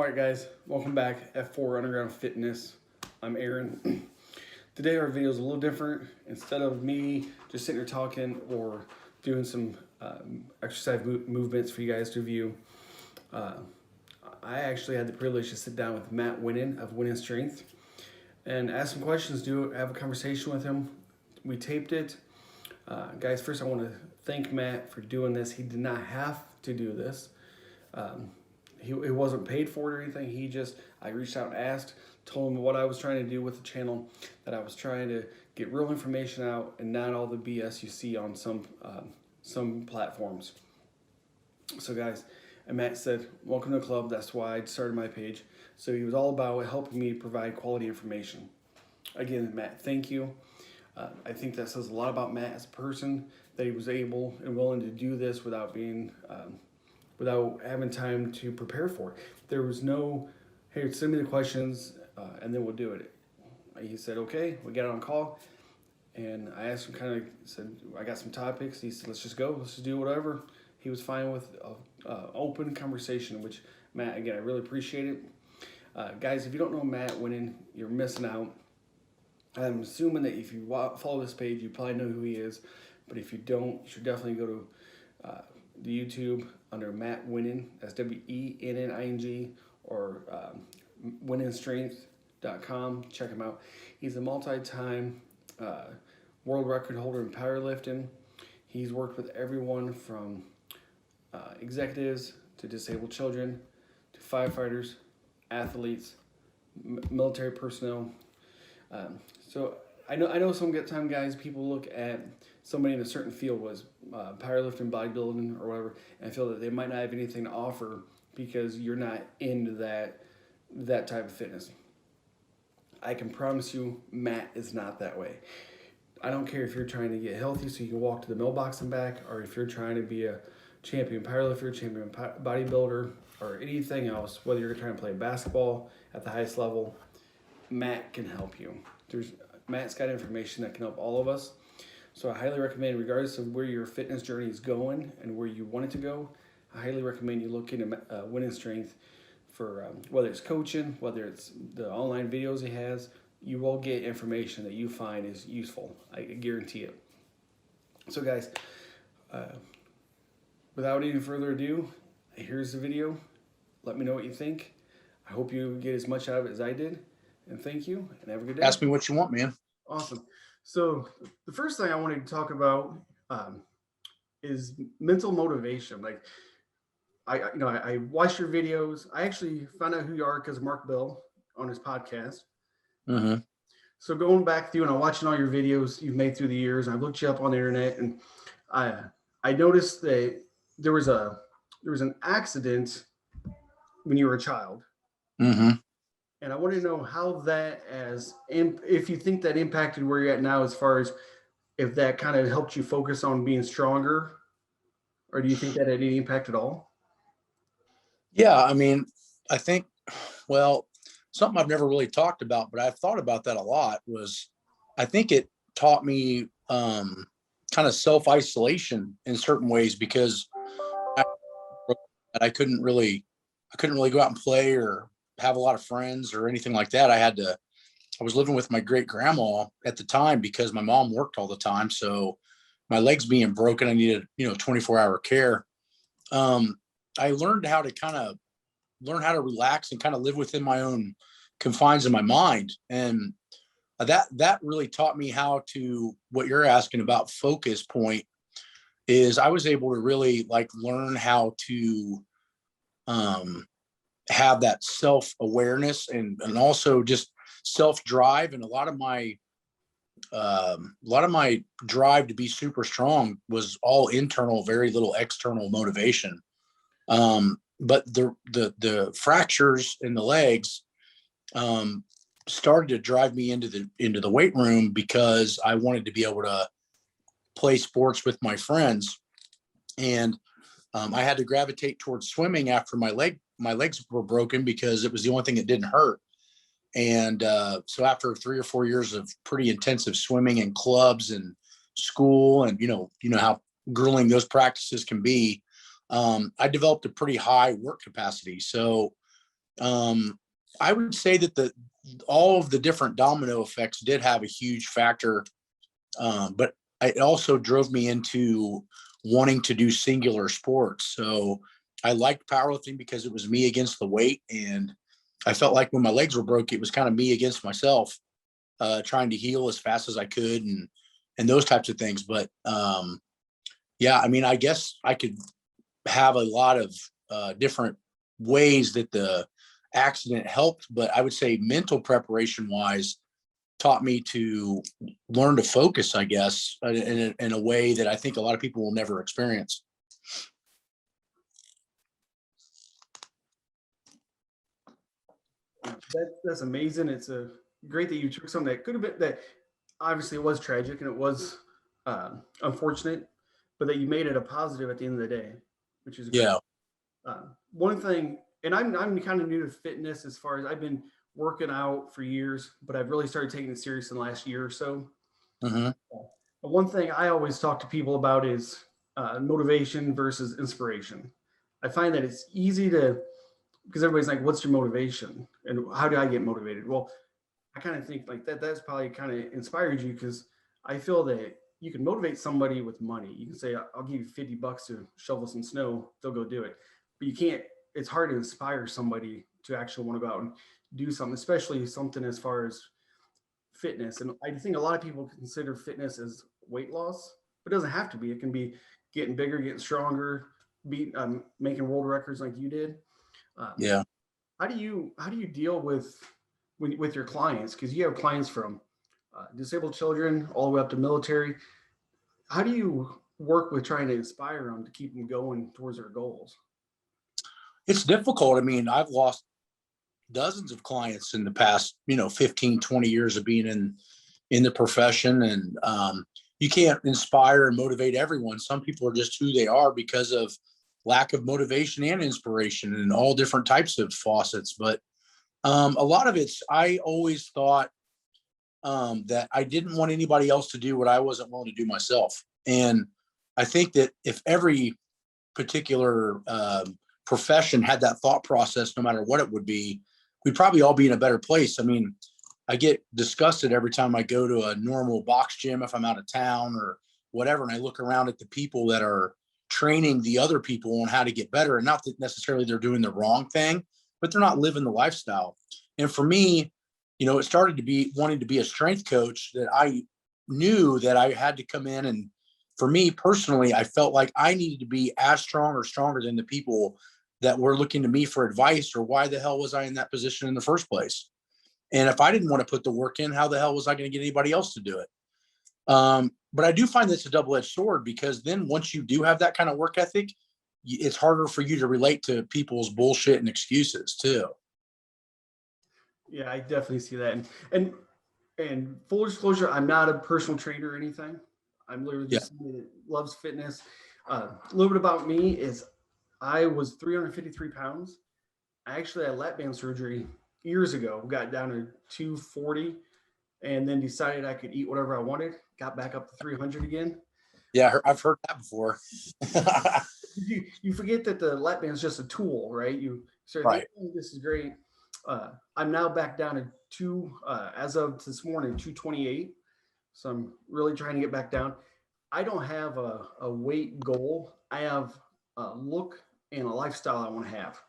All right, guys, welcome back. F4 Underground Fitness. I'm Aaron. Today, our video is a little different. Instead of me just sitting here talking or doing some exercise movements for you guys to view, uh, I actually had the privilege to sit down with Matt Wenning of Winning Strength and ask some questions, have a conversation with him. We taped it. Guys, first, I want to thank Matt for doing this. He did not have to do this. He wasn't paid for it or anything. I reached out and asked, told him what I was trying to do with the channel, that I was trying to get real information out and not all the BS you see on some platforms. So guys, and Matt said, welcome to the club. That's why I started my page. So he was all about helping me provide quality information. Again, Matt, thank you. I think that says a lot about Matt as a person, that he was able and willing to do this without having time to prepare for it. There was no, hey, send me the questions and then we'll do it. He said, okay, we got on call. And I asked him, said, I got some topics. He said, let's just go, let's just do whatever. He was fine with open conversation, which, Matt, again, I really appreciate it. Guys, if you don't know Matt Wenning, you're missing out. I'm assuming that if you follow this page, you probably know who he is. But if you don't, you should definitely go to the YouTube under Matt Wenning, that's Wenning, or wenningstrength.com. Check him out. He's a multi-time world record holder in powerlifting. He's worked with everyone from executives to disabled children to firefighters, athletes, military personnel. So I know sometimes, guys, people look at somebody in a certain field was powerlifting, bodybuilding, or whatever, and feel that they might not have anything to offer because you're not into that type of fitness. I can promise you, Matt is not that way. I don't care if you're trying to get healthy so you can walk to the mailbox and back, or if you're trying to be a champion powerlifter, champion bodybuilder, or anything else, whether you're trying to play basketball at the highest level, Matt can help you. Matt's got information that can help all of us. So I highly recommend, regardless of where your fitness journey is going and where you want it to go, I highly recommend you look into Winning Strength for whether it's coaching, whether it's the online videos he has. You will get information that you find is useful. I guarantee it. So guys, without any further ado, here's the video. Let me know what you think. I hope you get as much out of it as I did. And thank you, and have a good day. Ask me what you want, man. Awesome. So the first thing I wanted to talk about is mental motivation. Like, I watched your videos. I actually found out who you are because of Mark Bell on his podcast. Mm-hmm. So going back through and watching all your videos you've made through the years, I looked you up on the internet, and I noticed that there was an accident when you were a child. Mm-hmm. And I want to know how if you think that impacted where you're at now, as far as if that kind of helped you focus on being stronger, or do you think that had any impact at all? Yeah, I mean, I think, something I've never really talked about, but I've thought about that a lot, was I think it taught me kind of self-isolation in certain ways, because I couldn't really go out and play or have a lot of friends or anything like that. I was living with my great grandma at the time because my mom worked all the time. So my legs being broken, I needed, 24-hour care. I learned how to relax and kind of live within my own confines of my mind. And that really taught me how to, what you're asking about focus point, is I was able to really learn how to, have that self-awareness and also just self-drive. And a lot of my drive to be super strong was all internal, very little external motivation. But the fractures in the legs started to drive me into the weight room, because I wanted to be able to play sports with my friends. And I had to gravitate towards swimming after my legs were broken, because it was the only thing that didn't hurt. And so after 3 or 4 years of pretty intensive swimming and clubs and school, and you know how grueling those practices can be, I developed a pretty high work capacity. So I would say that all of the different domino effects did have a huge factor, but it also drove me into wanting to do singular sports. So I liked powerlifting because it was me against the weight, and I felt like when my legs were broke, it was kind of me against myself, trying to heal as fast as I could, and those types of things. But yeah, I mean, I guess I could have a lot of different ways that the accident helped, but I would say mental preparation wise taught me to learn to focus, I guess, in a way that I think a lot of people will never experience. That's amazing. It's great that you took something that could have been that obviously it was tragic and it was unfortunate, but that you made it a positive at the end of the day, which is great. Yeah. One thing, and I'm kind of new to fitness as far as I've been working out for years, but I've really started taking it serious in the last year or so. Mm-hmm. One thing I always talk to people about is motivation versus inspiration. I find that it's easy to, because everybody's like, what's your motivation? And how do I get motivated? Well, I kind of think like that, that's probably kind of inspired you because I feel that you can motivate somebody with money. You can say, I'll give you $50 to shovel some snow, they'll go do it. But you can't, it's hard to inspire somebody to actually want to go out and do something, especially something as far as fitness. And I think a lot of people consider fitness as weight loss, but it doesn't have to be. It can be getting bigger, getting stronger, making world records like you did. Um, Yeah. how do you deal with your clients? Because you have clients from disabled children all the way up to military. How do you work with trying to inspire them to keep them going towards their goals? It's difficult. I mean, I've lost dozens of clients in the past, 15, 20 years of being in the profession. And you can't inspire and motivate everyone. Some people are just who they are because of lack of motivation and inspiration and all different types of faucets. But a lot of it's, I always thought that I didn't want anybody else to do what I wasn't willing to do myself. And I think that if every particular profession had that thought process, no matter what it would be, we'd probably all be in a better place. I mean, I get disgusted every time I go to a normal box gym if I'm out of town or whatever, and I look around at the people that are training the other people on how to get better. And not that necessarily they're doing the wrong thing, but they're not living the lifestyle. And for me, it started to be wanting to be a strength coach that I knew that I had to come in. And for me personally, I felt like I needed to be as strong or stronger than the people that were looking to me for advice, or why the hell was I in that position in the first place? And if I didn't want to put the work in, how the hell was I going to get anybody else to do it? But I do find that's a double-edged sword, because then once you do have that kind of work ethic, it's harder for you to relate to people's bullshit and excuses too. Yeah, I definitely see that. And full disclosure, I'm not a personal trainer or anything. I'm literally Yeah. just somebody that loves fitness. A little bit about me is I was 353 pounds. I actually had lap band surgery years ago, got down to 240, and then decided I could eat whatever I wanted, got back up to 300 again. Yeah. I've heard that before. You forget that the lap band is just a tool, right? You start Right. thinking, "Oh, this is great." I'm now back down to as of this morning, 228. So I'm really trying to get back down. I don't have a weight goal. I have a look and a lifestyle I want to have.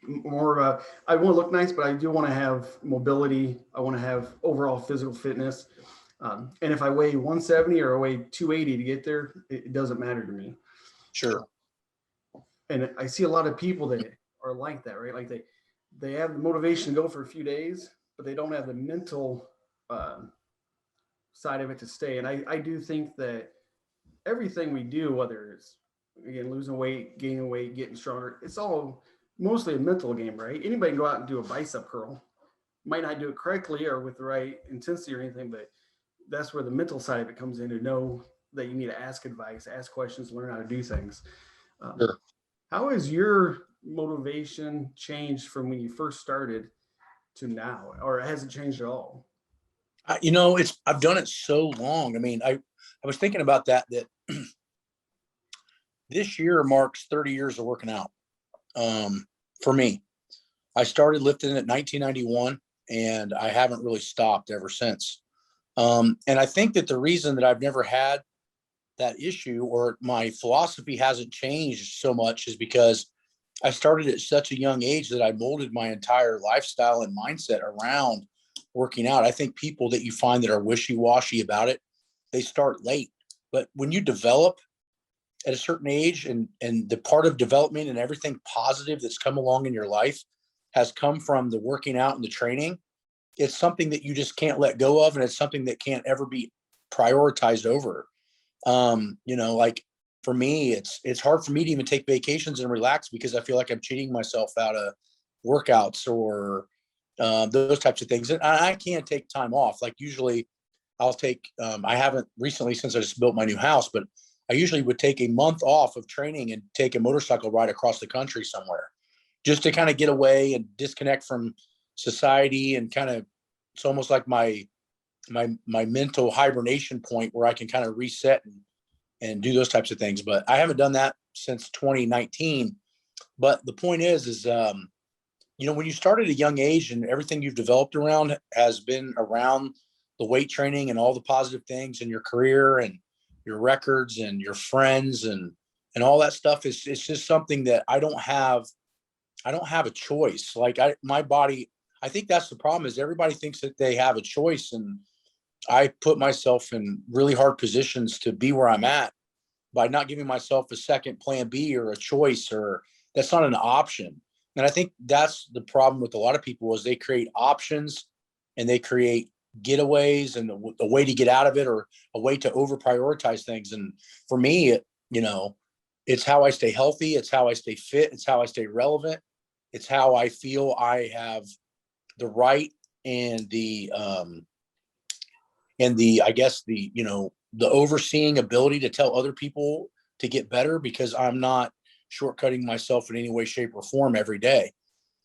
More of a, I want to look nice, but I do want to have mobility. I want to have overall physical fitness. And if I weigh 170 or I weigh 280 to get there, it doesn't matter to me. Sure. And I see a lot of people that are like that, right? Like they have the motivation to go for a few days, but they don't have the mental side of it to stay. And I do think that everything we do, whether it's again losing weight, gaining weight, getting stronger, it's all mostly a mental game, right? Anybody can go out and do a bicep curl, might not do it correctly or with the right intensity or anything, but that's where the mental side of it comes in, to know that you need to ask advice, ask questions, learn how to do things. Um, Sure. how has your motivation changed from when you first started to now, or has it changed at all? I've done it so long. I mean, I was thinking about that this year marks 30 years of working out, for me. I started lifting in 1991, and I haven't really stopped ever since. And I think that the reason that I've never had that issue, or my philosophy hasn't changed so much, is because I started at such a young age that I molded my entire lifestyle and mindset around working out. I think people that you find that are wishy-washy about it, they start late. But when you develop at a certain age, and the part of development and everything positive that's come along in your life has come from the working out and the training, it's something that you just can't let go of, and it's something that can't ever be prioritized over. Like for me, it's hard for me to even take vacations and relax because I feel like I'm cheating myself out of workouts or those types of things. And I can't take time off. Like usually I'll take, I haven't recently since I just built my new house, but I usually would take a month off of training and take a motorcycle ride across the country somewhere just to kind of get away and disconnect from society, and kind of, it's almost like my mental hibernation point where I can kind of reset and do those types of things. But I haven't done that since 2019. But the point is, when you start at a young age and everything you've developed around has been around the weight training and all the positive things in your career and your records and your friends and all that stuff, is it's just something that I don't have a choice. Like my body, I think that's the problem, is everybody thinks that they have a choice, and I put myself in really hard positions to be where I'm at by not giving myself a second plan B or a choice, or that's not an option. And I think that's the problem with a lot of people, is they create options and they create getaways and a way to get out of it, or a way to over prioritize things. And for me, it's how I stay healthy. It's how I stay fit. It's how I stay relevant. It's how I feel I have the right and the I guess the overseeing ability to tell other people to get better, because I'm not shortcutting myself in any way, shape, or form every day.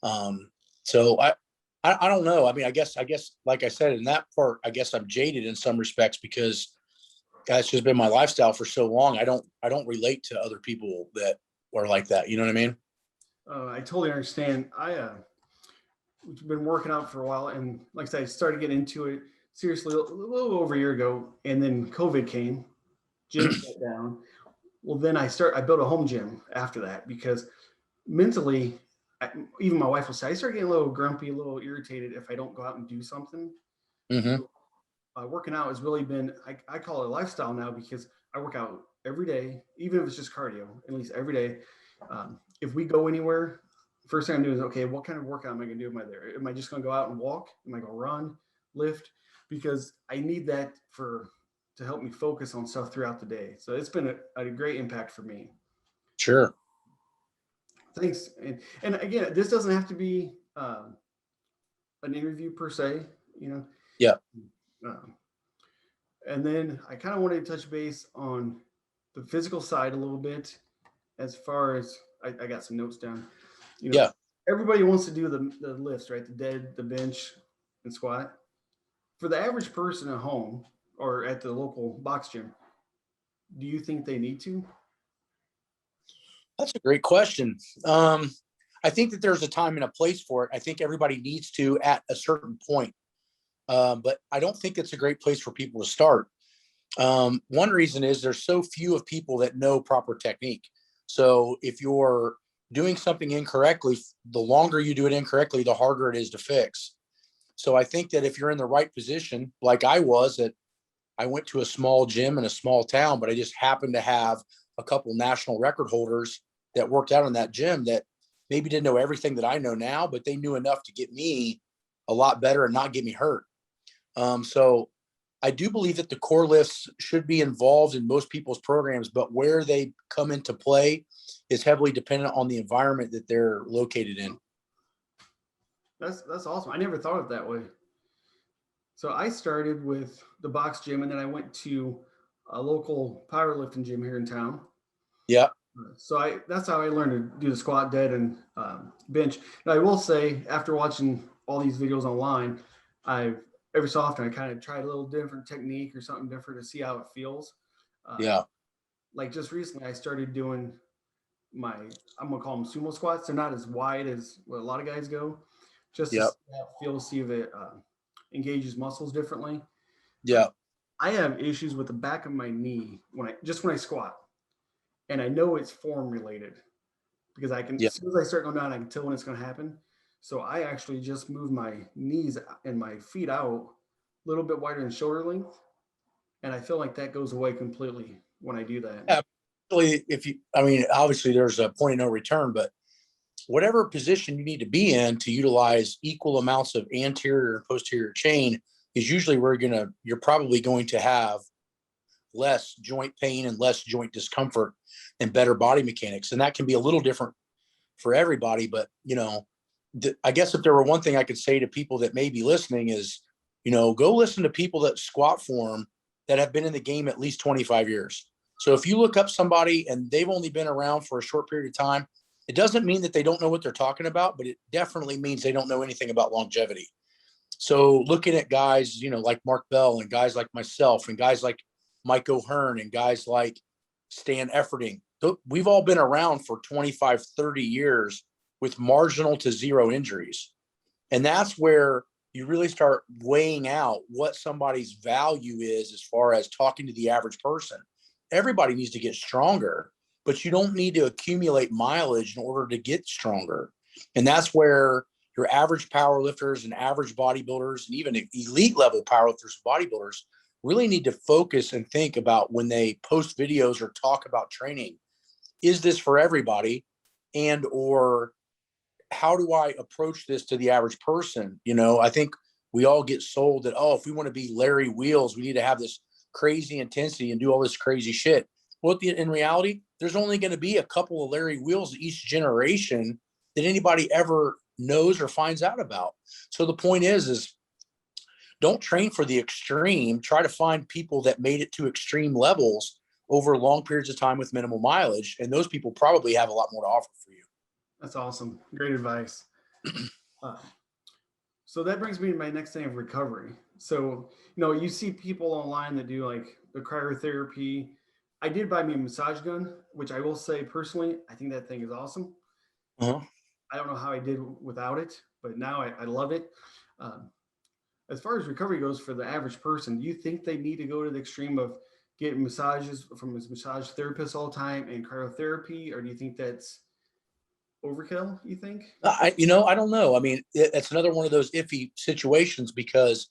So I don't know. I mean, I guess like I said, in that part, I guess I'm jaded in some respects, because that's just been my lifestyle for so long. I don't relate to other people that are like that. You know what I mean? I totally understand. We've been working out for a while, and like I said, I started getting into it seriously a little over a year ago, and then COVID came, gym shut down. Well, then I built a home gym after that, because mentally, even my wife will say I start getting a little grumpy, a little irritated if I don't go out and do something. Mm-hmm. So, working out has really been, I call it a lifestyle now, because I work out every day, even if it's just cardio, at least every day. If we go anywhere, first thing I'm doing is, okay, what kind of workout am I going to do? Am I there? Am I just going to go out and walk? Am I going to run, lift? Because I need that to help me focus on stuff throughout the day. So it's been a great impact for me. Sure. Thanks. And again, this doesn't have to be an interview per se, you know. Yeah. Um, and then I kind of wanted to touch base on the physical side a little bit, as far as I got some notes down. You know, Yeah. everybody wants to do the lifts, right? The dead, the bench, and squat. For the average person at home or at the local box gym, do you think they need to? That's a great question. I think that there's a time and a place for it. I think everybody needs to at a certain point. But I don't think it's a great place for people to start. One reason is there's so few of people that know proper technique. So if you're doing something incorrectly, the longer you do it incorrectly, the harder it is to fix. So I think that if you're in the right position, like I was, that I went to a small gym in a small town, but I just happened to have a couple national record holders that worked out in that gym that maybe didn't know everything that I know now, but they knew enough to get me a lot better and not get me hurt. So I do believe that the core lifts should be involved in most people's programs, but where they come into play is heavily dependent on the environment that they're located in. That's awesome. I never thought of it that way. So I started with the box gym, and then I went to a local powerlifting gym here in town. Yeah. So that's how I learned to do the squat, dead, and bench. Now I will say, after watching all these videos online, I've every so often I kind of tried a little different technique or something different to see how it feels. Uh, Yeah. like just recently, I started doing my, I'm gonna call them sumo squats. They're not as wide as what a lot of guys go, just to Yep. feel, see if it engages muscles differently. Yeah. I have issues with the back of my knee when I squat, and I know it's form related because I can, Yeah. as soon as I start going down, I can tell when it's going to happen. So I actually just move my knees and my feet out a little bit wider than shoulder length, and I feel like that goes away completely when I do that. Yeah. Actually, if you, I mean, obviously there's a point of no return, but whatever position you need to be in to utilize equal amounts of anterior and posterior chain is usually where you're probably going to have less joint pain and less joint discomfort and better body mechanics. And that can be a little different for everybody. But, I guess if there were one thing I could say to people that may be listening is, go listen to people that squat form that have been in the game at least 25 years. So if you look up somebody and they've only been around for a short period of time, it doesn't mean that they don't know what they're talking about, but it definitely means they don't know anything about longevity. So looking at guys, like Mark Bell and guys like myself and guys like Mike O'Hearn and guys like Stan Efferding, we've all been around for 25, 30 years with marginal to zero injuries. And that's where you really start weighing out what somebody's value is as far as talking to the average person. Everybody needs to get stronger, but you don't need to accumulate mileage in order to get stronger. And that's where your average power lifters and average bodybuilders and even elite level powerlifters and bodybuilders really need to focus and think about when they post videos or talk about training. Is this for everybody? And or how do I approach this to the average person? I think we all get sold that, oh, if we want to be Larry Wheels, we need to have this crazy intensity and do all this crazy shit. Well, in reality, there's only going to be a couple of Larry Wheels each generation that anybody ever knows or finds out about. So the point is don't train for the extreme. Try to find people that made it to extreme levels over long periods of time with minimal mileage. And those people probably have a lot more to offer for you. That's awesome. Great advice. Uh, so that brings me to my next thing of recovery. So, you see people online that do like the cryotherapy. I did buy me a massage gun, which I will say personally, I think that thing is awesome. Uh-huh. I don't know how I did without it, but now I love it. Um, as far as recovery goes for the average person, do you think they need to go to the extreme of getting massages from his massage therapist all the time and cryotherapy, or do you think that's overkill? You think? I don't know. I mean, it's another one of those iffy situations because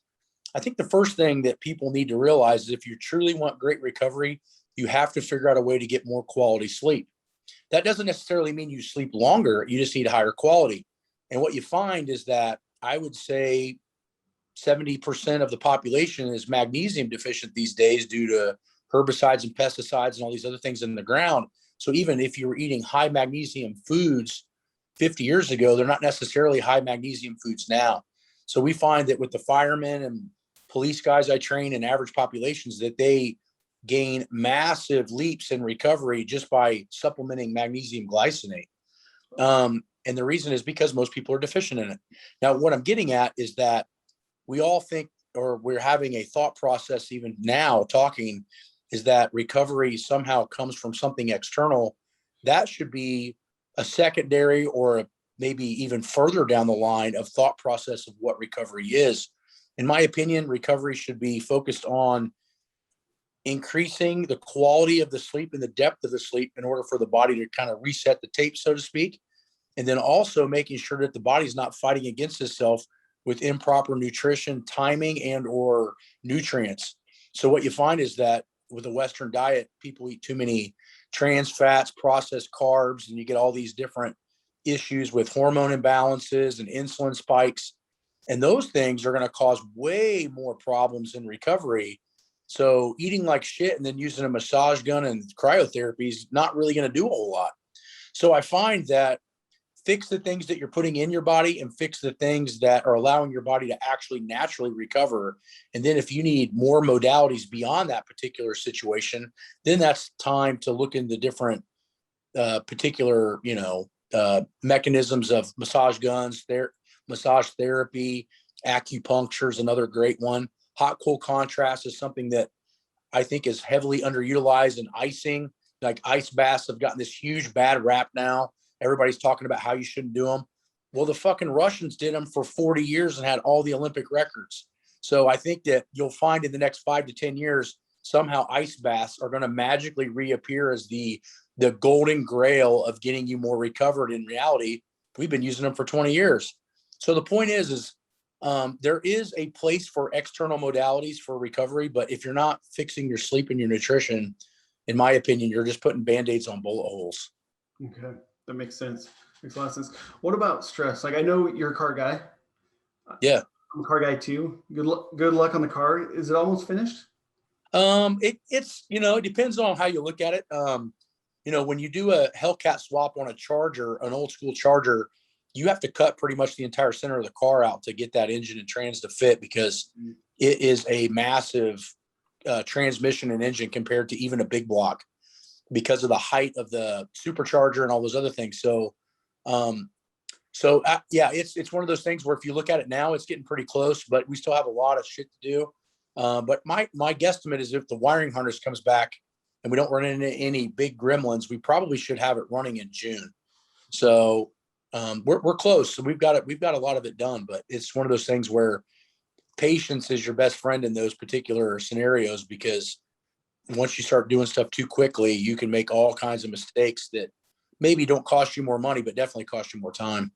I think the first thing that people need to realize is if you truly want great recovery, you have to figure out a way to get more quality sleep. That doesn't necessarily mean you sleep longer. You just need higher quality. And what you find is that I would say 70% of the population is magnesium deficient these days due to herbicides and pesticides and all these other things in the ground. So even if you were eating high magnesium foods 50 years ago, they're not necessarily high magnesium foods now. So we find that with the firemen and police guys I train in average populations that they gain massive leaps in recovery just by supplementing magnesium glycinate. And the reason is because most people are deficient in it. Now, what I'm getting at is that we all think, or we're having a thought process even now talking, is that recovery somehow comes from something external. That should be a secondary or maybe even further down the line of thought process of what recovery is. In my opinion, recovery should be focused on increasing the quality of the sleep and the depth of the sleep in order for the body to kind of reset the tape, so to speak. And then also making sure that the body's not fighting against itself with improper nutrition, timing, and or nutrients. So what you find is that with a Western diet, people eat too many trans fats, processed carbs, and you get all these different issues with hormone imbalances and insulin spikes. And those things are going to cause way more problems in recovery. So eating like shit and then using a massage gun and cryotherapy is not really going to do a whole lot. So I find that fix the things that you're putting in your body and fix the things that are allowing your body to actually naturally recover. And then if you need more modalities beyond that particular situation, then that's time to look into different particular, mechanisms of massage guns, massage therapy, acupuncture is another great one. Hot cold contrast is something that I think is heavily underutilized, and icing like ice baths have gotten this huge bad rap now. Everybody's talking about how you shouldn't do them. Well, the fucking Russians did them for 40 years and had all the Olympic records. So I think that you'll find in the next 5 to 10 years, somehow ice baths are going to magically reappear as the golden grail of getting you more recovered. In reality, we've been using them for 20 years. So the point is there is a place for external modalities for recovery, but if you're not fixing your sleep and your nutrition, in my opinion, you're just putting Band-Aids on bullet holes. Okay, that makes sense. Makes a lot of sense. What about stress? Like, I know you're a car guy. Yeah. I'm a car guy too. Good luck on the car. Is it almost finished? It's, it depends on how you look at it. When you do a Hellcat swap on a Charger, an old school Charger, you have to cut pretty much the entire center of the car out to get that engine and trans to fit, because it is a massive transmission and engine compared to even a big block because of the height of the supercharger and all those other things. So, yeah, it's one of those things where if you look at it now, it's getting pretty close, but we still have a lot of shit to do. But my guesstimate is if the wiring harness comes back and we don't run into any big gremlins, we probably should have it running in June. So we're close. So we've got a lot of it done, but it's one of those things where patience is your best friend in those particular scenarios, because once you start doing stuff too quickly, you can make all kinds of mistakes that maybe don't cost you more money, but definitely cost you more time.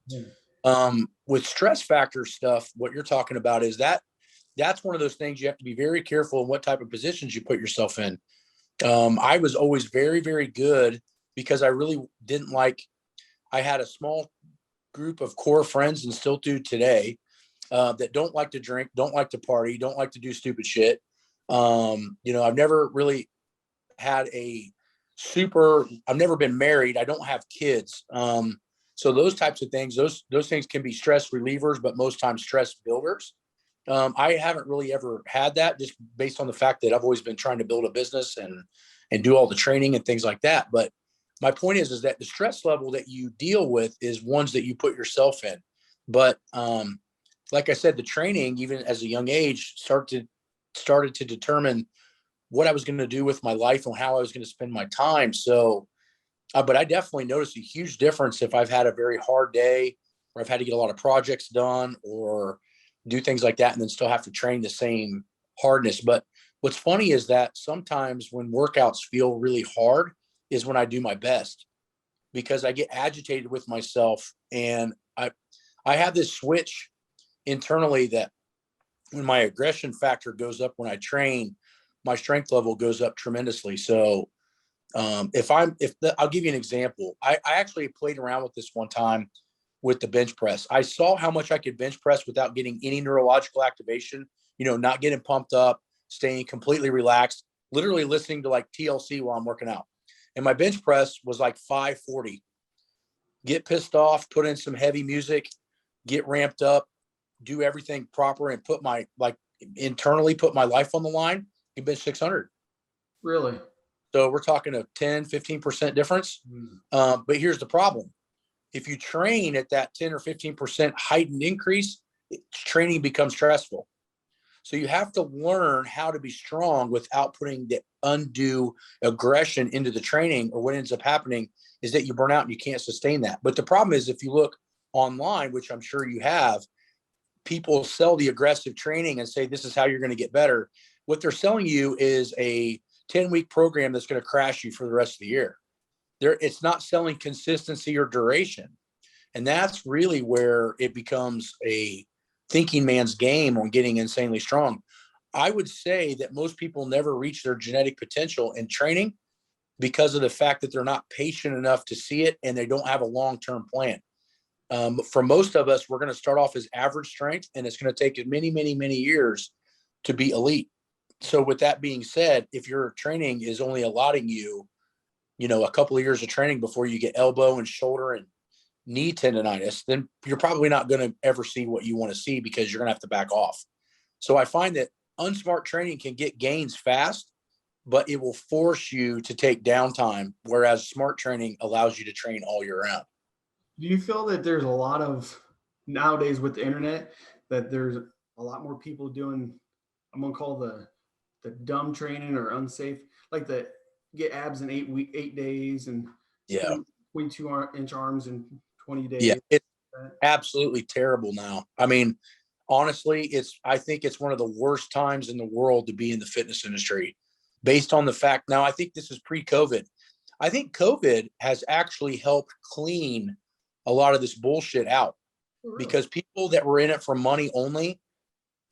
With stress factor stuff, what you're talking about is that's one of those things you have to be very careful in what type of positions you put yourself in. I was always very, very good because I really didn't I had a small group of core friends, and still do today, that don't like to drink, don't like to party, don't like to do stupid shit. I've never really had I've never been married. I don't have kids. So those types of things, those things can be stress relievers, but most times stress builders. I haven't really ever had that, just based on the fact that I've always been trying to build a business and do all the training and things like that. But my point is that the stress level that you deal with is ones that you put yourself in. But like I said, the training, even as a young age, started to determine what I was going to do with my life and how I was going to spend my time. So, but I definitely noticed a huge difference if I've had a very hard day, or I've had to get a lot of projects done, or do things like that, and then still have to train the same hardness. But what's funny is that sometimes when workouts feel really hard is when I do my best, because I get agitated with myself, and I have this switch internally that when my aggression factor goes up when I train, my strength level goes up tremendously. So I'll give you an example. I actually played around with this one time with the bench press. I saw how much I could bench press without getting any neurological activation, not getting pumped up, staying completely relaxed, literally listening to like TLC while I'm working out. And my bench press was like 540. Get pissed off, put in some heavy music, get ramped up, do everything proper, and internally put my life on the line, you bench 600. Really? So we're talking a 10-15% difference. But here's the problem. If you train at that 10 or 15% heightened increase, training becomes stressful. So you have to learn how to be strong without putting the undue aggression into the training, or what ends up happening is that you burn out and you can't sustain that. But the problem is, if you look online, which I'm sure you have, people sell the aggressive training and say, this is how you're going to get better. What they're selling you is a 10-week program that's going to crash you for the rest of the year. It's not selling consistency or duration. And that's really where it becomes a thinking man's game on getting insanely strong. I would say that most people never reach their genetic potential in training because of the fact that they're not patient enough to see it, and they don't have a long-term plan. For most of us, we're going to start off as average strength, and it's going to take many, many, many years to be elite. So with that being said, if your training is only allotting you, a couple of years of training before you get elbow and shoulder and knee tendonitis, then you're probably not going to ever see what you want to see, because you're going to have to back off. So I find that unsmart training can get gains fast, but it will force you to take downtime, whereas smart training allows you to train all year round. Do you feel that there's a lot of, nowadays with the internet, that there's a lot more people doing, I'm going to call the dumb training or unsafe, like the get abs in 8 days and Yeah. 22-inch arms in 20 Yeah. days. It's absolutely terrible now. I mean, honestly, I think it's one of the worst times in the world to be in the fitness industry based on the fact. Now, I think this is pre-COVID. I think COVID has actually helped clean a lot of this bullshit out Oh, really? because people that were in it for money only,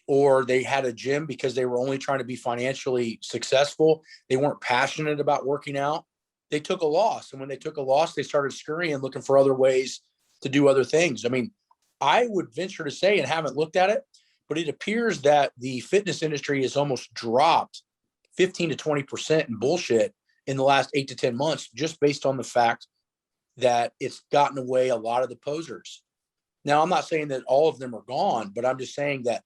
or they had a gym because they were only trying to be financially successful, they weren't passionate about working out, they took a loss. And when they took a loss, they started scurrying, looking for other ways to do other things. I mean, I would venture to say, and haven't looked at it, but it appears that the fitness industry has almost dropped 15 to 20% in bullshit in the last 8 to 10 months, just based on the fact that it's gotten away a lot of the posers. Now, I'm not saying that all of them are gone, but I'm just saying that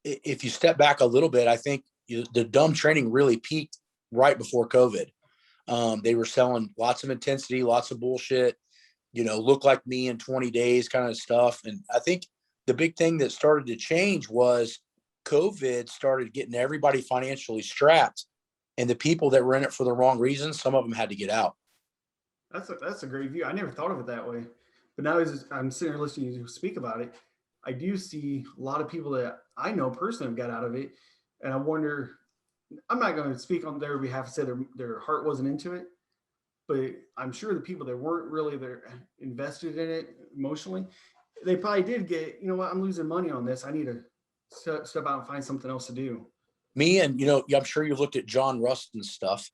if you step back a little bit, I think the dumb training really peaked right before COVID. They were selling lots of intensity, lots of bullshit, look like me in 20 days kind of stuff. And I think the big thing that started to change was COVID started getting everybody financially strapped. And the people that were in it for the wrong reasons, some of them had to get out. That's a great view. I never thought of it that way. But now as I'm sitting here listening to you speak about it, I do see a lot of people that I know personally have got out of it. And I wonder, I'm not going to speak on their behalf and say their heart wasn't into it, but I'm sure the people that weren't really there invested in it emotionally, they probably did get, you know what, I'm losing money on this. I need to step out and find something else to do. Me and, I'm sure you've looked at John Rustin's stuff.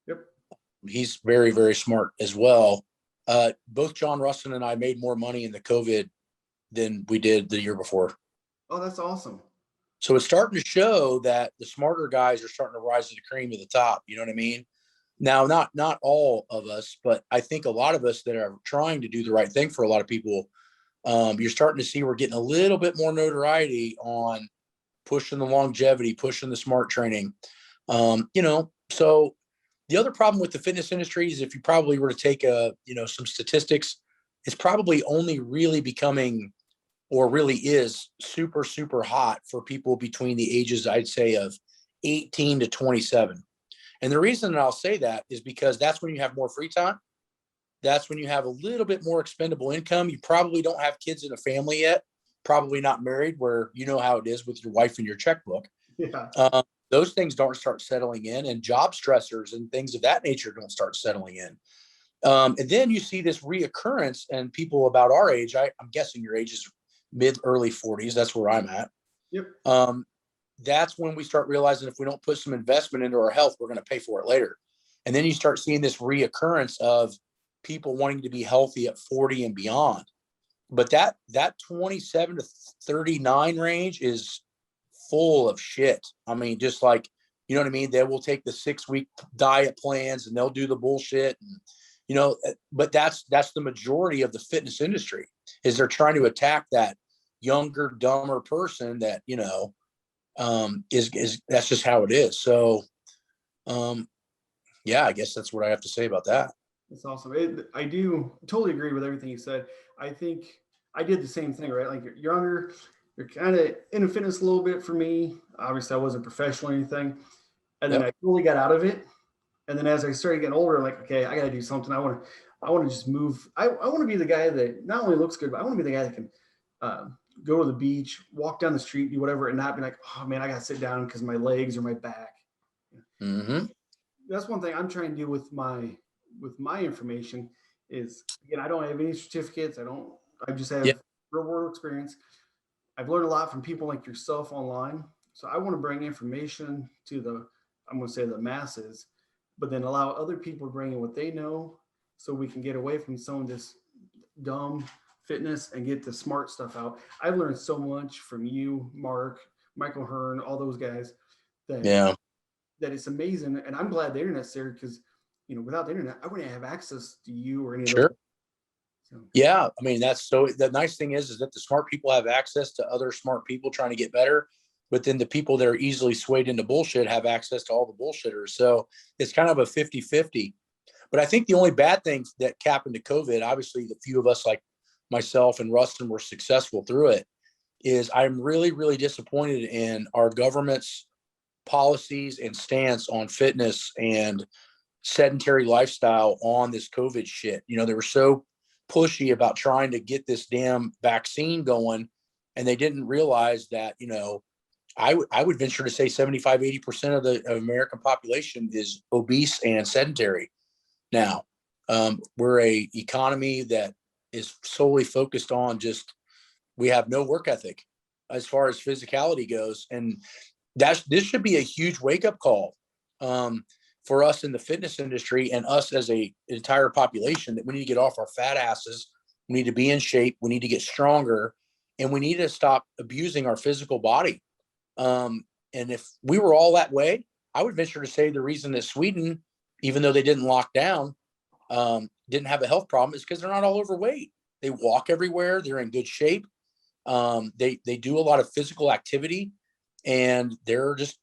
Yep. He's very, very smart as well. Both John Rustin and I made more money in the COVID than we did the year before. Oh, that's awesome. So it's starting to show that the smarter guys are starting to rise to the cream of the top. You know what I mean? Now, not all of us, but I think a lot of us that are trying to do the right thing for a lot of people, you're starting to see we're getting a little bit more notoriety on pushing the longevity, pushing the smart training. So the other problem with the fitness industry is if you probably were to take some statistics, it's probably only really becoming, or really is, super, super hot for people between the ages, I'd say, of 18 to 27. And the reason that I'll say that is because that's when you have more free time. That's when you have a little bit more expendable income. You probably don't have kids in a family yet, probably not married, where you know how it is with your wife and your checkbook. Yeah. Those things don't start settling in, and job stressors and things of that nature don't start settling in. And then you see this reoccurrence, and people about our age, I'm guessing your age is mid, early 40s. That's where I'm at. Yep. That's when we start realizing if we don't put some investment into our health, we're going to pay for it later. And then you start seeing this reoccurrence of people wanting to be healthy at 40 and beyond. But that 27 to 39 range is full of shit. I mean, just like, you know what I mean? They will take the 6-week diet plans and they'll do the bullshit. And, but that's the majority of the fitness industry, is they're trying to attack that younger, dumber person that, is that's just how it is. So, yeah, I guess that's what I have to say about that. That's awesome. I do totally agree with everything you said. I think I did the same thing, right? Like you're younger, you're kind of into fitness a little bit for me. Obviously, I wasn't professional or anything. And then Yep. I really got out of it. And then as I started getting older, I'm like, okay, I got to do something. I want to just move. I want to be the guy that not only looks good, but I want to be the guy that can uh, go to the beach, walk down the street, do whatever, and not be like, oh man, I got to sit down because my legs or my back. Mm-hmm. That's one thing I'm trying to do with my information is, again, I don't have any certificates. I just Yeah. have real world experience. I've learned a lot from people like yourself online. So I want to bring information to I'm going to say the masses, but then allow other people to bring in what they know so we can get away from some of this dumb fitness and get the smart stuff out. I've learned so much from you, Mark, Michael Hearn, all those guys that Yeah. that it's amazing. And I'm glad the internet's there because, without the internet, I wouldn't have access to you or any of those. Sure. So, Yeah. I mean, the nice thing is that the smart people have access to other smart people trying to get better. But then the people that are easily swayed into bullshit have access to all the bullshitters. So it's kind of a 50-50. But I think the only bad thing that happened to COVID, obviously the few of us like myself and Rustin were successful through it, is I'm really, really disappointed in our government's policies and stance on fitness and sedentary lifestyle on this COVID shit. They were so pushy about trying to get this damn vaccine going, and they didn't realize that, I would venture to say 75-80% of the American population is obese and sedentary. Now, we're a economy that is solely focused on we have no work ethic as far as physicality goes. And this should be a huge wake-up call for us in the fitness industry and us as a entire population, that we need to get off our fat asses. We need to be in shape. We need to get stronger, and we need to stop abusing our physical body. And if we were all that way, I would venture to say the reason that Sweden, even though they didn't lock down, didn't have a health problem, is because they're not all overweight. They walk everywhere. They're in good shape. They do a lot of physical activity, and they're just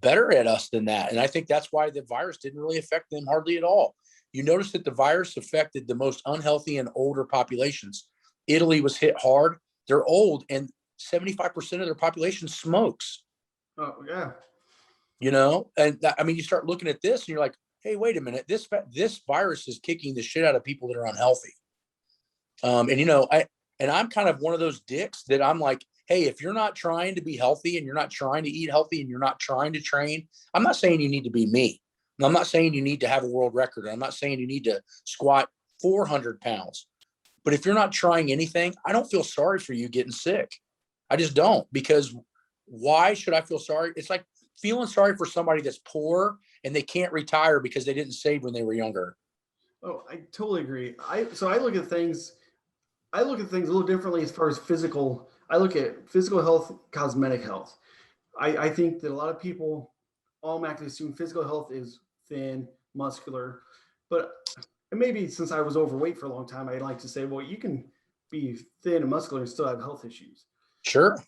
better at us than that. And I think that's why the virus didn't really affect them hardly at all. You notice that the virus affected the most unhealthy and older populations. Italy was hit hard. They're old, and 75% of their population smokes. Oh yeah. And you start looking at this and you're like, hey, wait a minute, this virus is kicking the shit out of people that are unhealthy. And I'm kind of one of those dicks that I'm like, hey, if you're not trying to be healthy and you're not trying to eat healthy and you're not trying to train, I'm not saying you need to be me. And I'm not saying you need to have a world record. I'm not saying you need to squat 400 pounds. But if you're not trying anything, I don't feel sorry for you getting sick. I just don't, because why should I feel sorry? It's like feeling sorry for somebody that's poor and they can't retire because they didn't save when they were younger. Oh, I totally agree. I look at things a little differently as far as physical. I look at physical health, cosmetic health. I think that a lot of people automatically assume physical health is thin, muscular, but maybe since I was overweight for a long time, I'd like to say, well, you can be thin and muscular and still have health issues. Sure.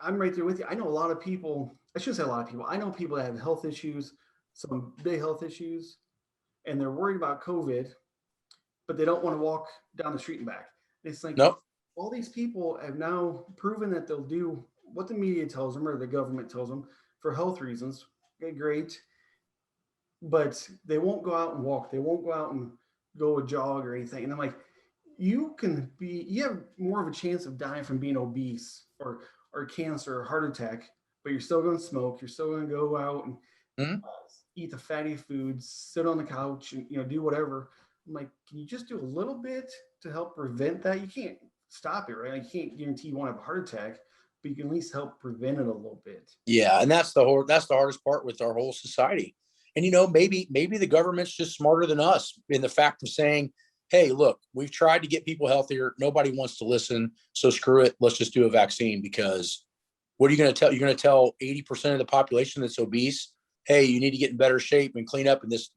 I'm right there with you. I know a lot of people, I shouldn't say a lot of people, I know people that have health issues, some big health issues, and they're worried about COVID, but they don't want to walk down the street and back. It's like, nope. All these people have now proven that they'll do what the media tells them or the government tells them for health reasons. Okay, great. But they won't go out and walk. They won't go out and go a jog or anything. And I'm like, you have more of a chance of dying from being obese or cancer or heart attack, but you're still going to smoke. You're still going to go out and eat the fatty foods, sit on the couch and do whatever. I'm like, can you just do a little bit to help prevent that? You can't stop it, right? I can't guarantee you won't have a heart attack, but you can at least help prevent it a little bit. Yeah, and that's the hardest part with our whole society. And maybe the government's just smarter than us in the fact of saying, hey, look, we've tried to get people healthier. Nobody wants to listen. So screw it. Let's just do a vaccine. Because what are you going to tell? You're going to tell 80% of the population that's obese, hey, you need to get in better shape and clean up, and this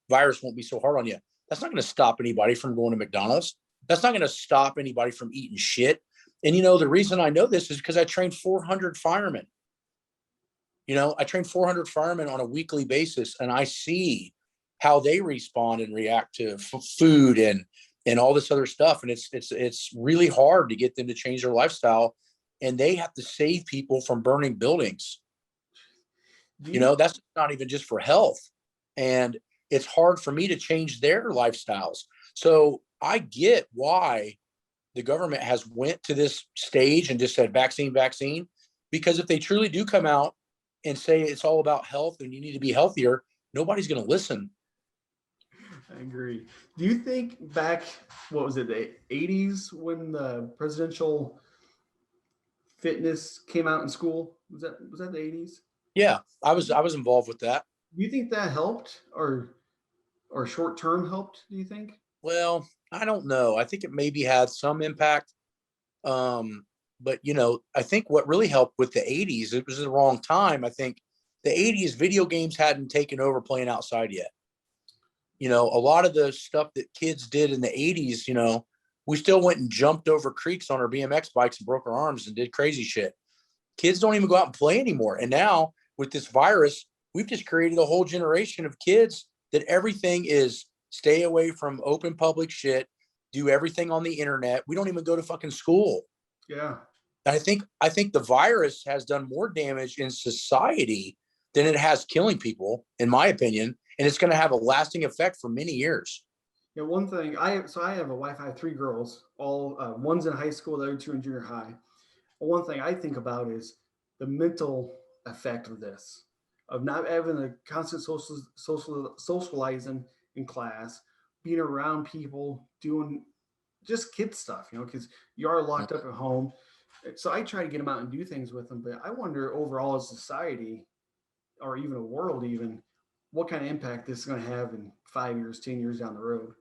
virus won't be so hard on you. That's not going to stop anybody from going to McDonald's. That's not going to stop anybody from eating shit. And, the reason I know this is because I trained 400 firemen. I train 400 firemen on a weekly basis, and I see how they respond and react to food and all this other stuff. And it's really hard to get them to change their lifestyle, and they have to save people from burning buildings. That's not even just for health. And it's hard for me to change their lifestyles. So I get why the government has went to this stage and just said vaccine, because if they truly do come out and say it's all about health and you need to be healthier, nobody's going to listen. I agree. Do you think back, what was it, the 80s when the presidential fitness came out in school? Was that the 80s? Yeah, I was involved with that. Do you think that helped or short term helped, do you think? Well, I don't know. I think it maybe had some impact. But I think what really helped with the 80s, it was the wrong time. I think the 80s video games hadn't taken over playing outside yet. A lot of the stuff that kids did in the 80s, we still went and jumped over creeks on our BMX bikes and broke our arms and did crazy shit. Kids don't even go out and play anymore. And now with this virus, we've just created a whole generation of kids that everything is stay away from open public shit, do everything on the internet. We don't even go to fucking school. Yeah. And I think the virus has done more damage in society than it has killing people, in my opinion. and it's going to have a lasting effect for many years. Yeah, one thing I have a wife. I have three girls. All one's in high school, the other two in junior high. Well, one thing I think about is the mental effect of this, of not having a constant socializing in class, being around people, doing just kid stuff, because you are locked up at home. So I try to get them out and do things with them. But I wonder overall as society, or even a world, even what kind of impact this is going to have in 5 years, 10 years down the road.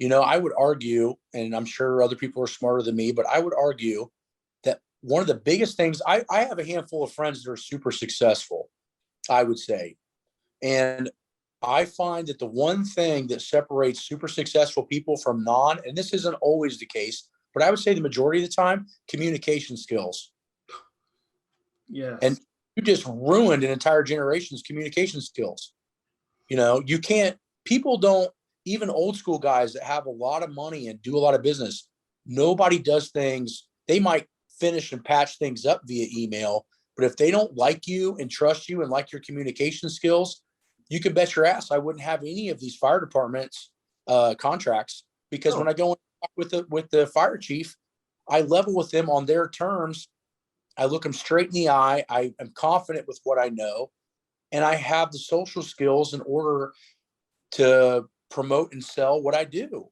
I would argue, and I'm sure other people are smarter than me, but I would argue that one of the biggest things, I have a handful of friends that are super successful, I would say. And I find that the one thing that separates super successful people from and this isn't always the case, but I would say the majority of the time, communication skills. And Yes. you just ruined an entire generation's communication skills. You can't, people don't, even old school guys that have a lot of money and do a lot of business, nobody does things. They might finish and patch things up via email, but if they don't like you and trust you and like your communication skills, you can bet your ass I wouldn't have any of these fire departments contracts, because when I go and talk with the fire chief, I level with them on their terms. I look them straight in the eye. I am confident with what I know, and I have the social skills in order to promote and sell what I do.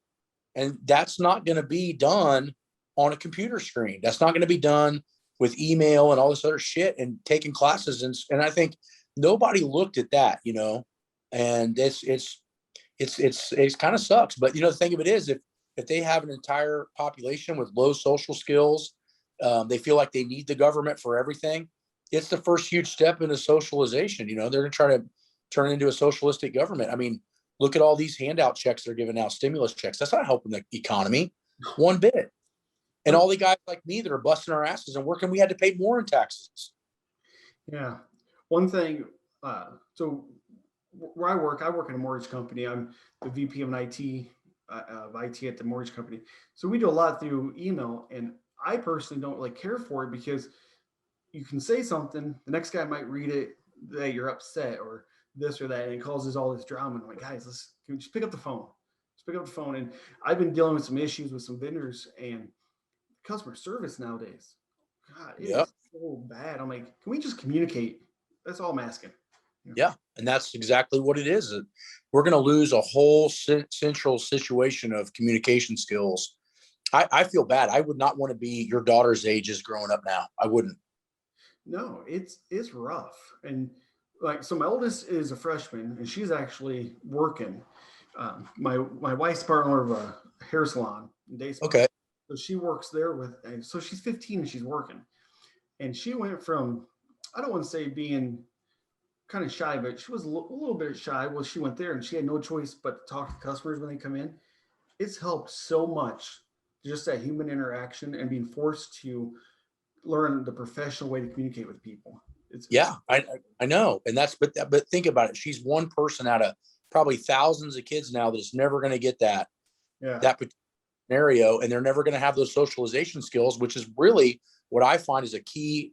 And that's not going to be done on a computer screen. That's not going to be done with email and all this other shit and taking classes. And I think nobody looked at that, and it's kind of sucks. But the thing of it is, if they have an entire population with low social skills, they feel like they need the government for everything. It's the first huge step into socialization. They're going to try to turn it into a socialistic government. I mean, look at all these handout checks they're giving out, stimulus checks. That's not helping the economy one bit. And all the guys like me that are busting our asses and working, we had to pay more in taxes. Yeah. One thing, so where I work in a mortgage company. I'm the VP of IT at the mortgage company. So we do a lot through email, and I personally don't really care for it because you can say something, the next guy might read it that you're upset or this or that, and it causes all this drama. And I'm like, guys, can we just pick up the phone? Just pick up the phone. And I've been dealing with some issues with some vendors and customer service nowadays. God, it Yeah. is so bad. I'm like, can we just communicate? That's all I'm asking. Yeah. And that's exactly what it is. We're going to lose a whole central situation of communication skills. I feel bad. I would not want to be your daughter's age is growing up now. I wouldn't. No, it's rough. And like, so my oldest is a freshman, and she's actually working. My wife's partner of a hair salon, day spa. Okay. So she works there and so she's 15 and she's working. And she went from, I don't want to say being kind of shy, but she was a little bit shy. Well, she went there and she had no choice but to talk to customers when they come in. It's helped so much, just that human interaction and being forced to learn the professional way to communicate with people. Yeah, I know. And but think about it. She's one person out of probably thousands of kids now that is never going to get that Yeah. particular scenario, and they're never going to have those socialization skills, which is really what I find is a key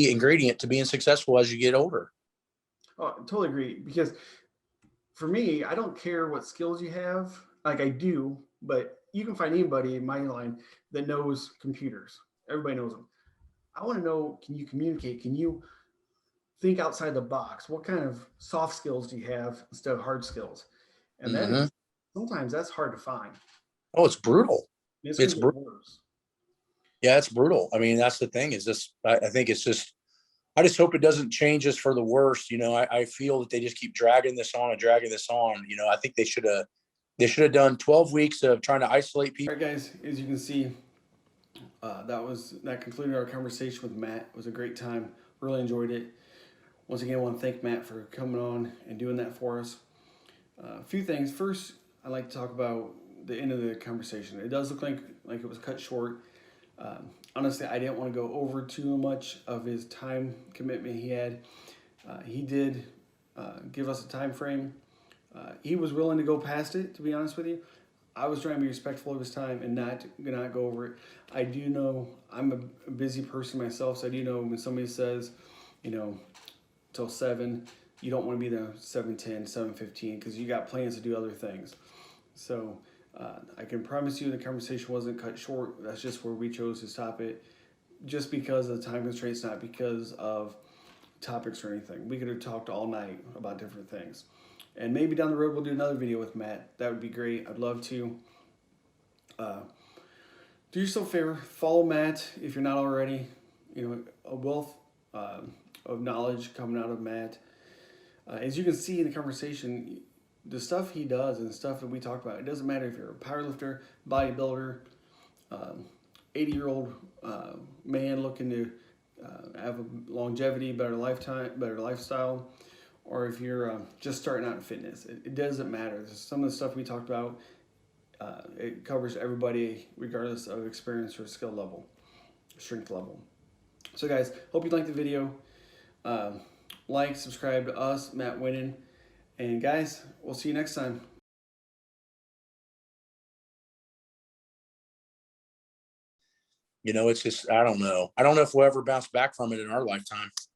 ingredient to being successful as you get older. Oh, I totally agree. Because for me, I don't care what skills you have. Like, I do, but you can find anybody in my line that knows computers. Everybody knows them. I want to know, can you communicate? Can you think outside the box? What kind of soft skills do you have instead of hard skills? And that Mm-hmm. is, sometimes that's hard to find. Oh, it's brutal. It's going It's to get brutal. worse. Yeah, it's brutal. I mean, that's the thing is this, I think it's just, I just hope it doesn't change us for the worst. I feel that they just keep dragging this on and dragging this on. I think they should have done 12 weeks of trying to isolate All people. right, guys, as you can see, that concluded our conversation with Matt. It was a great time. Really enjoyed it. Once again, I want to thank Matt for coming on and doing that for us. A few things. First, I'd like to talk about the end of the conversation. It does look like it was cut short. Honestly, I didn't want to go over too much of his time commitment he had. He did give us a time frame. He was willing to go past it, to be honest with you. I was trying to be respectful of his time and not go over it. I do know I'm a busy person myself, so I do know when somebody says, till 7, you don't want to be the 7:10, 7:15 because you got plans to do other things. So I can promise you the conversation wasn't cut short. That's just where we chose to stop it, just because of the time constraints, not because of topics or anything. We could have talked all night about different things. And maybe down the road we'll do another video with Matt. That would be great. I'd love to. Do yourself a favor, follow Matt if you're not already. You know, a wealth of knowledge coming out of Matt. As you can see in the conversation, the stuff he does and the stuff that we talk about, it doesn't matter if you're a powerlifter, bodybuilder, 80-year-old man looking to have a longevity, better lifestyle, or if you're just starting out in fitness. It doesn't matter. Some of the stuff we talked about, it covers everybody regardless of experience or skill level, strength level. So guys, hope you liked the video. Like, subscribe to us, Matt Wenning. And guys, we'll see you next time. You know, it's just, I don't know. I don't know if we'll ever bounce back from it in our lifetime.